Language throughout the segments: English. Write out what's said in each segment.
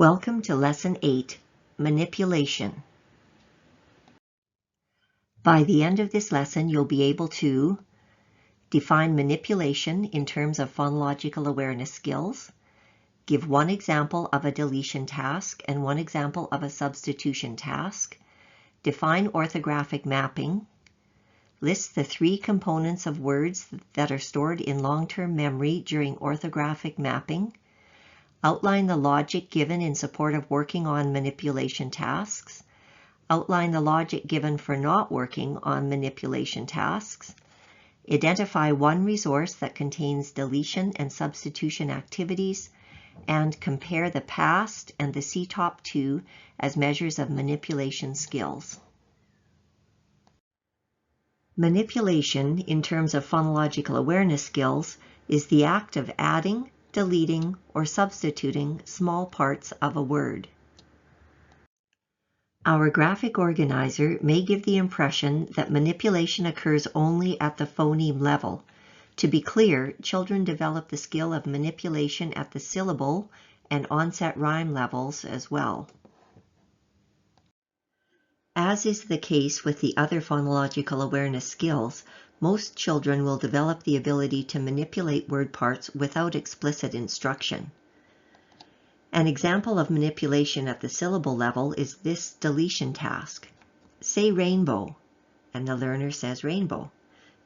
Welcome to Lesson 8, Manipulation. By the end of this lesson, you'll be able to define manipulation in terms of phonological awareness skills, give one example of a deletion task and one example of a substitution task, define orthographic mapping, list the 3 components of words that are stored in long-term memory during orthographic mapping, outline the logic given in support of working on manipulation tasks, outline the logic given for not working on manipulation tasks, identify one resource that contains deletion and substitution activities, and compare the PAST and the CTOP 2 as measures of manipulation skills. Manipulation, in terms of phonological awareness skills, is the act of adding, deleting, or substituting small parts of a word. Our graphic organizer may give the impression that manipulation occurs only at the phoneme level. To be clear, children develop the skill of manipulation at the syllable and onset rhyme levels as well. As is the case with the other phonological awareness skills, most children will develop the ability to manipulate word parts without explicit instruction. An example of manipulation at the syllable level is this deletion task. Say rainbow, and the learner says rainbow.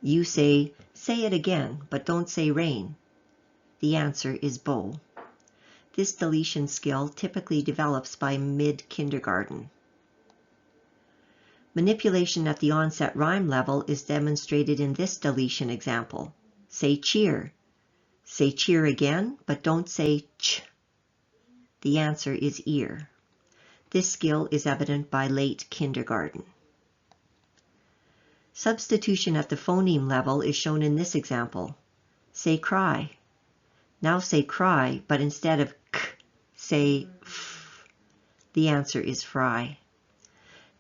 You say it again, but don't say rain. The answer is bow. This deletion skill typically develops by mid-kindergarten. Manipulation at the onset rhyme level is demonstrated in this deletion example. Say cheer. Say cheer again, but don't say ch. The answer is ear. This skill is evident by late kindergarten. Substitution at the phoneme level is shown in this example. Say cry. Now say cry, but instead of k, say f. The answer is fry.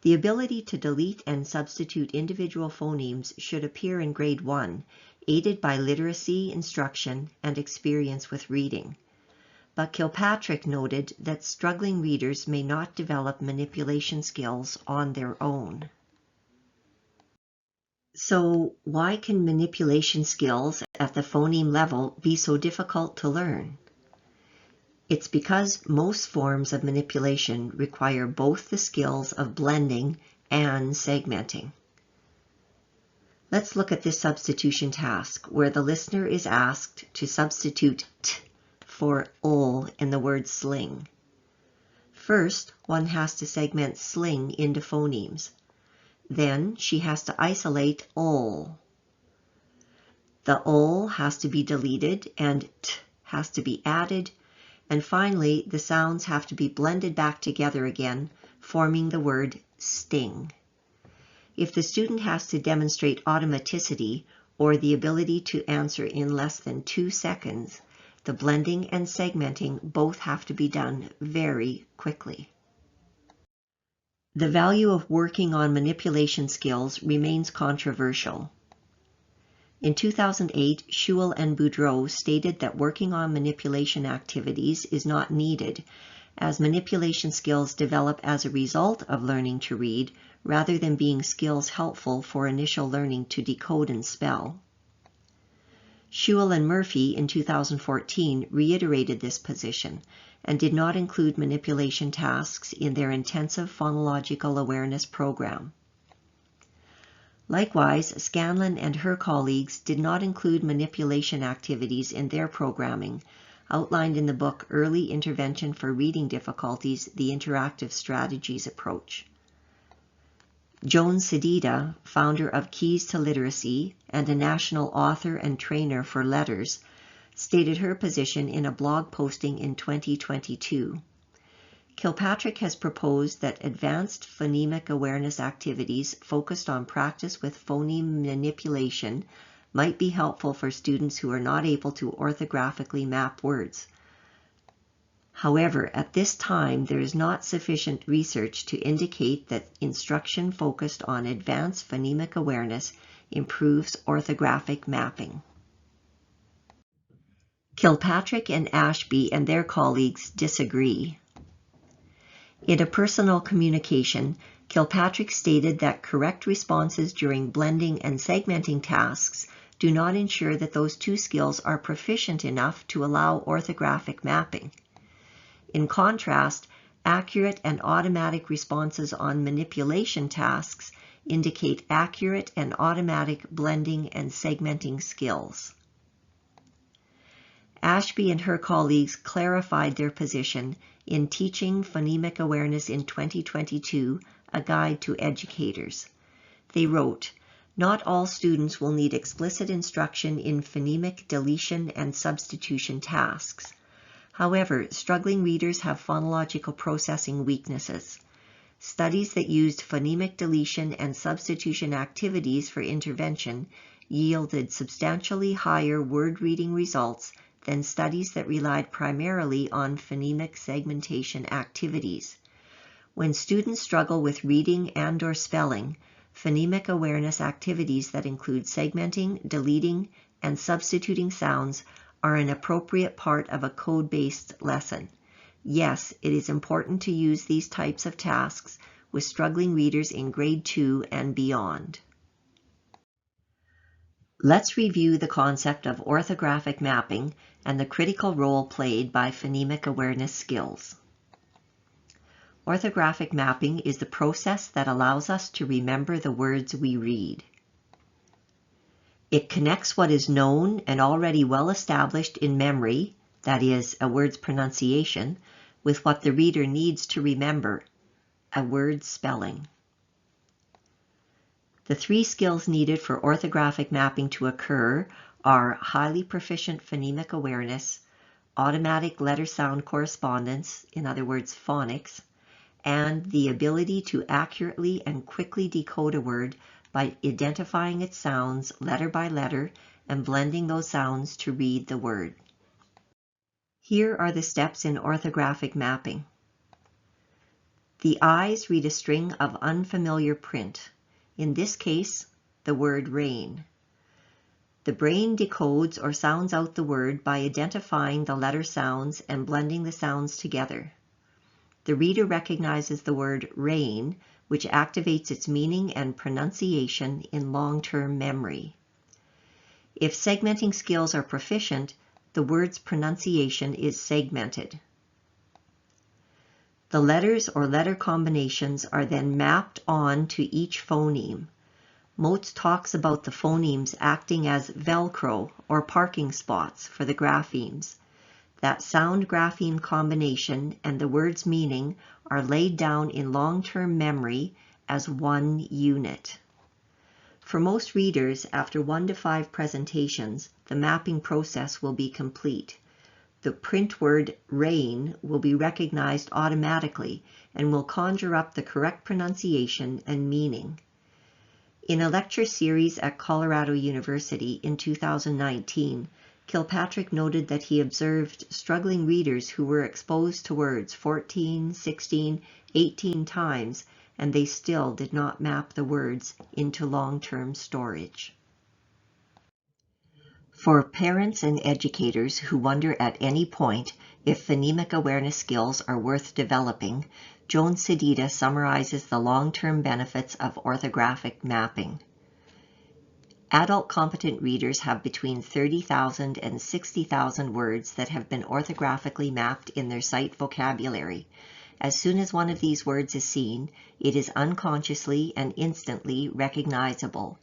The ability to delete and substitute individual phonemes should appear in grade 1, aided by literacy, instruction, and experience with reading. But Kilpatrick noted that struggling readers may not develop manipulation skills on their own. So, why can manipulation skills at the phoneme level be so difficult to learn? It's because most forms of manipulation require both the skills of blending and segmenting. Let's look at this substitution task, where the listener is asked to substitute t for ol in the word sling. First, one has to segment sling into phonemes. Then, she has to isolate ol. The ol has to be deleted and t has to be added. And finally, the sounds have to be blended back together again, forming the word sting. If the student has to demonstrate automaticity or the ability to answer in less than 2 seconds, the blending and segmenting both have to be done very quickly. The value of working on manipulation skills remains controversial. In 2008, Schuell and Boudreau stated that working on manipulation activities is not needed, as manipulation skills develop as a result of learning to read, rather than being skills helpful for initial learning to decode and spell. Schuell and Murphy in 2014 reiterated this position and did not include manipulation tasks in their intensive phonological awareness program. Likewise, Scanlon and her colleagues did not include manipulation activities in their programming, outlined in the book Early Intervention for Reading Difficulties, the Interactive Strategies Approach. Joan Sedita, founder of Keys to Literacy and a national author and trainer for letters, stated her position in a blog posting in 2022. Kilpatrick has proposed that advanced phonemic awareness activities focused on practice with phoneme manipulation might be helpful for students who are not able to orthographically map words. However, at this time, there is not sufficient research to indicate that instruction focused on advanced phonemic awareness improves orthographic mapping. Kilpatrick and Ashby and their colleagues disagree. In a personal communication, Kilpatrick stated that correct responses during blending and segmenting tasks do not ensure that those two skills are proficient enough to allow orthographic mapping. In contrast, accurate and automatic responses on manipulation tasks indicate accurate and automatic blending and segmenting skills. Ashby and her colleagues clarified their position in Teaching Phonemic Awareness in 2022, a guide to educators. They wrote, "Not all students will need explicit instruction in phonemic deletion and substitution tasks. However, struggling readers have phonological processing weaknesses. Studies that used phonemic deletion and substitution activities for intervention yielded substantially higher word reading results than studies that relied primarily on phonemic segmentation activities. When students struggle with reading and/or spelling, phonemic awareness activities that include segmenting, deleting, and substituting sounds are an appropriate part of a code-based lesson. Yes, it is important to use these types of tasks with struggling readers in grade 2 and beyond." Let's review the concept of orthographic mapping and the critical role played by phonemic awareness skills. Orthographic mapping is the process that allows us to remember the words we read. It connects what is known and already well established in memory, that is, a word's pronunciation, with what the reader needs to remember, a word's spelling. The three skills needed for orthographic mapping to occur are highly proficient phonemic awareness, automatic letter-sound correspondence, in other words, phonics, and the ability to accurately and quickly decode a word by identifying its sounds letter by letter and blending those sounds to read the word. Here are the steps in orthographic mapping. The eyes read a string of unfamiliar print. In this case, the word rain. The brain decodes or sounds out the word by identifying the letter sounds and blending the sounds together. The reader recognizes the word rain, which activates its meaning and pronunciation in long-term memory. If segmenting skills are proficient, the word's pronunciation is segmented. The letters or letter combinations are then mapped on to each phoneme. Motes talks about the phonemes acting as Velcro or parking spots for the graphemes. That sound-grapheme combination and the word's meaning are laid down in long-term memory as one unit. For most readers, after 1 to 5 presentations, the mapping process will be complete. The print word rain will be recognized automatically and will conjure up the correct pronunciation and meaning. In a lecture series at Colorado University in 2019, Kilpatrick noted that he observed struggling readers who were exposed to words 14, 16, 18 times, and they still did not map the words into long-term storage. For parents and educators who wonder at any point if phonemic awareness skills are worth developing, Joan Sedita summarizes the long-term benefits of orthographic mapping. Adult competent readers have between 30,000 and 60,000 words that have been orthographically mapped in their sight vocabulary. As soon as one of these words is seen, it is unconsciously and instantly recognizable.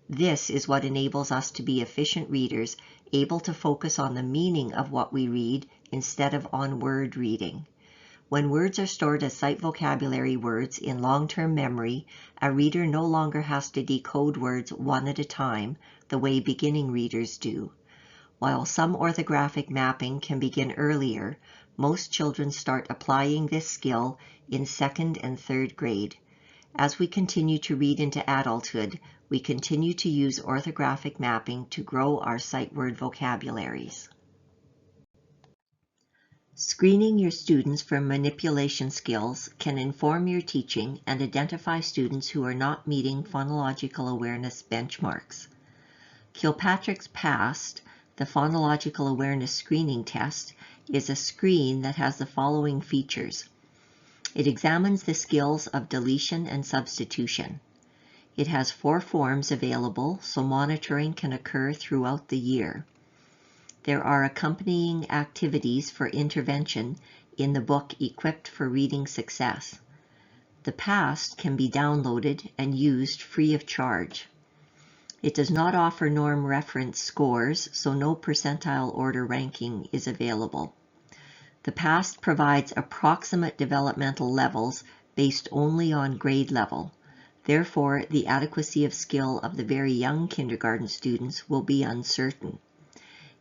This is what enables us to be efficient readers, able to focus on the meaning of what we read instead of on word reading. When words are stored as sight vocabulary words in long-term memory, a reader no longer has to decode words one at a time, the way beginning readers do. While some orthographic mapping can begin earlier, most children start applying this skill in 2nd and 3rd grade. As we continue to read into adulthood, we continue to use orthographic mapping to grow our sight word vocabularies. Screening your students for manipulation skills can inform your teaching and identify students who are not meeting phonological awareness benchmarks. Kilpatrick's PAST, the Phonological Awareness Screening Test, is a screen that has the following features: It examines the skills of deletion and substitution. It has 4 forms available, so monitoring can occur throughout the year. There are accompanying activities for intervention in the book Equipped for Reading Success. The past can be downloaded and used free of charge. It does not offer norm reference scores, so no percentile order ranking is available. The past provides approximate developmental levels based only on grade level. Therefore, the adequacy of skill of the very young kindergarten students will be uncertain.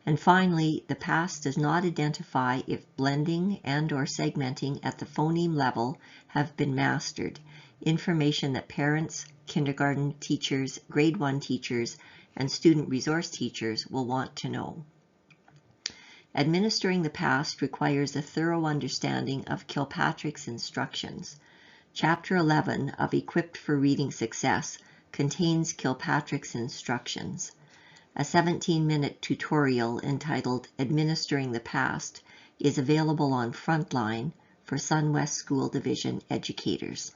And finally, the past does not identify if blending and/or segmenting at the phoneme level have been mastered, information that parents, kindergarten teachers, grade 1 teachers, and student resource teachers will want to know. Administering the past requires a thorough understanding of Kilpatrick's instructions. Chapter 11 of Equipped for Reading Success contains Kilpatrick's instructions. A 17-minute tutorial entitled Administering the Past is available on Frontline for SunWest School Division educators.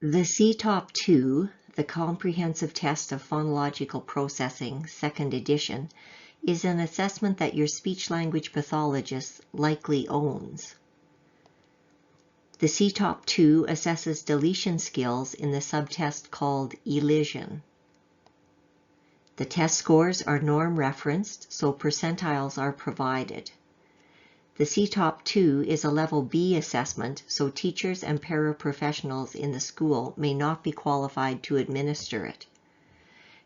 The CTOP 2, the Comprehensive Test of Phonological Processing, 2nd edition, is an assessment that your speech-language pathologist likely owns. The CTOP 2 assesses deletion skills in the subtest called elision. The test scores are norm-referenced, so percentiles are provided. The CTOP 2 is a Level B assessment, so teachers and paraprofessionals in the school may not be qualified to administer it.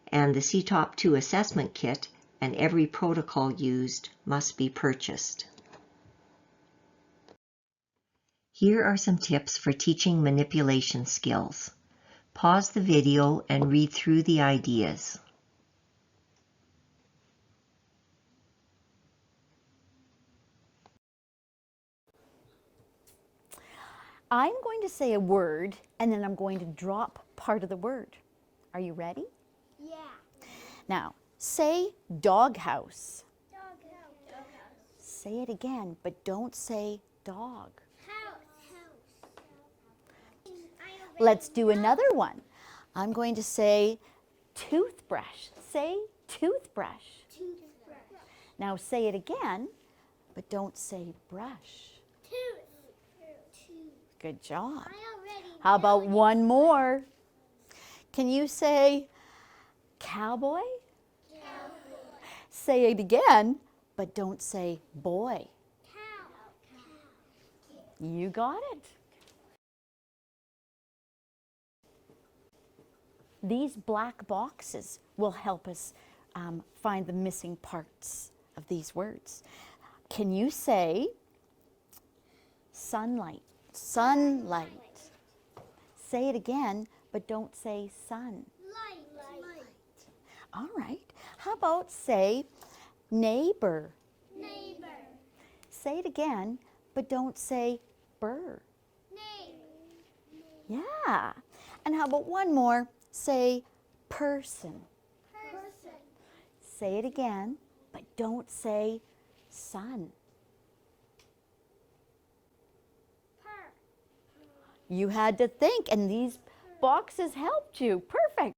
And the CTOP 2 assessment kit and every protocol used must be purchased. Here are some tips for teaching manipulation skills. Pause the video and read through the ideas. I'm going to say a word and then I'm going to drop part of the word. Are you ready? Yeah. Now, say doghouse. Doghouse. Doghouse. Say it again, but don't say dog. House. Let's do another one. I'm going to say toothbrush. Say toothbrush. Toothbrush. Now say it again, but don't say brush. Tooth. Good job. I already How about know one more? Can you say cowboy? Cowboy. Say it again, but don't say boy. Cow. You got it. These black boxes will help us find the missing parts of these words. Can you say sunlight? Sunlight. Say it again, but don't say sun. Light. All right. How about say neighbor? Neighbor. Say it again, but don't say burr. Neighbor. Yeah. And how about one more? Say person. Person. Say it again, but don't say sun. Per. You had to think, and these boxes helped you. Perfect.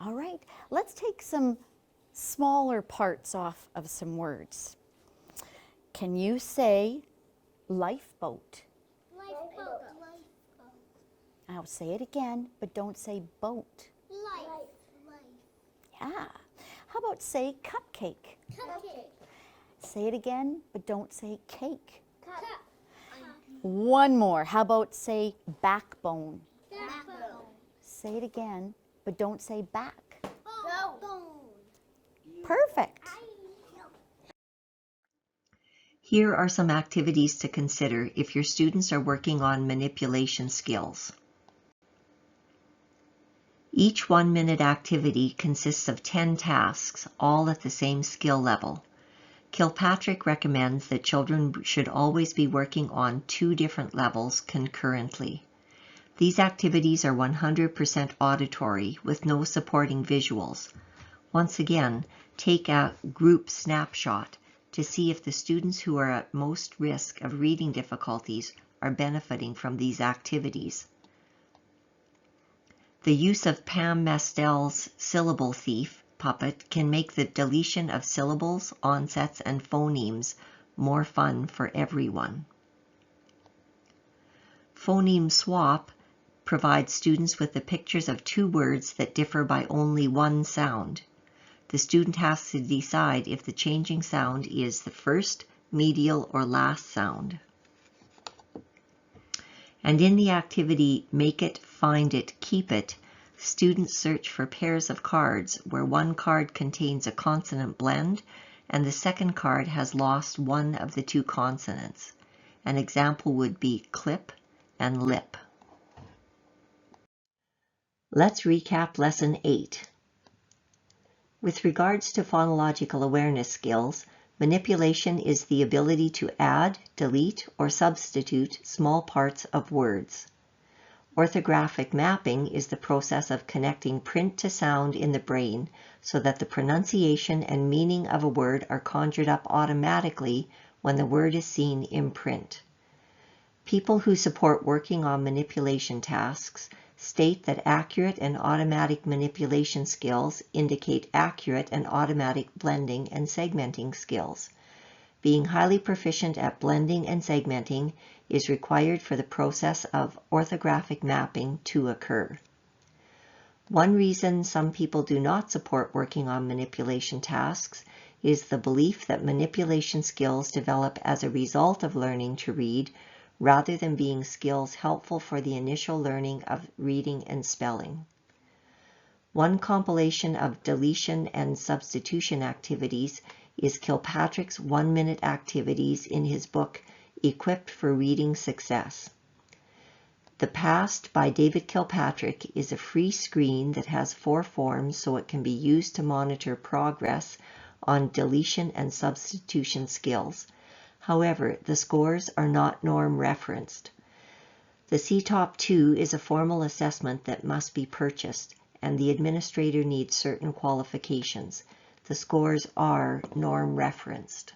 All right, let's take some smaller parts off of some words. Can you say lifeboat? Lifeboat. Now say it again, but don't say boat. Life. Yeah. How about say cupcake? Cupcake. Say it again, but don't say cake. Cup. One more. How about say backbone? Backbone. Say it again, but don't say back. Bone. Perfect. Here are some activities to consider if your students are working on manipulation skills. Each 1-minute activity consists of 10 tasks, all at the same skill level. Kilpatrick recommends that children should always be working on 2 different levels concurrently. These activities are 100% auditory with no supporting visuals. Once again, take a group snapshot to see if the students who are at most risk of reading difficulties are benefiting from these activities. The use of Pam Mastel's syllable thief puppet can make the deletion of syllables, onsets, and phonemes more fun for everyone. Phoneme Swap provides students with the pictures of two words that differ by only one sound. The student has to decide if the changing sound is the first, medial, or last sound. And in the activity Make It, Find It, Keep It, students search for pairs of cards where one card contains a consonant blend and the second card has lost one of the two consonants. An example would be clip and lip. Let's recap Lesson 8. With regards to phonological awareness skills, manipulation is the ability to add, delete, or substitute small parts of words. Orthographic mapping is the process of connecting print to sound in the brain so that the pronunciation and meaning of a word are conjured up automatically when the word is seen in print. People who support working on manipulation tasks state that accurate and automatic manipulation skills indicate accurate and automatic blending and segmenting skills. Being highly proficient at blending and segmenting is required for the process of orthographic mapping to occur. One reason some people do not support working on manipulation tasks is the belief that manipulation skills develop as a result of learning to read rather than being skills helpful for the initial learning of reading and spelling. One compilation of deletion and substitution activities is Kilpatrick's 1-minute activities in his book, Equipped for Reading Success. The Past by David Kilpatrick is a free screen that has 4 forms so it can be used to monitor progress on deletion and substitution skills. However, the scores are not norm referenced. The CTOP 2 is a formal assessment that must be purchased, and the administrator needs certain qualifications. The scores are norm referenced.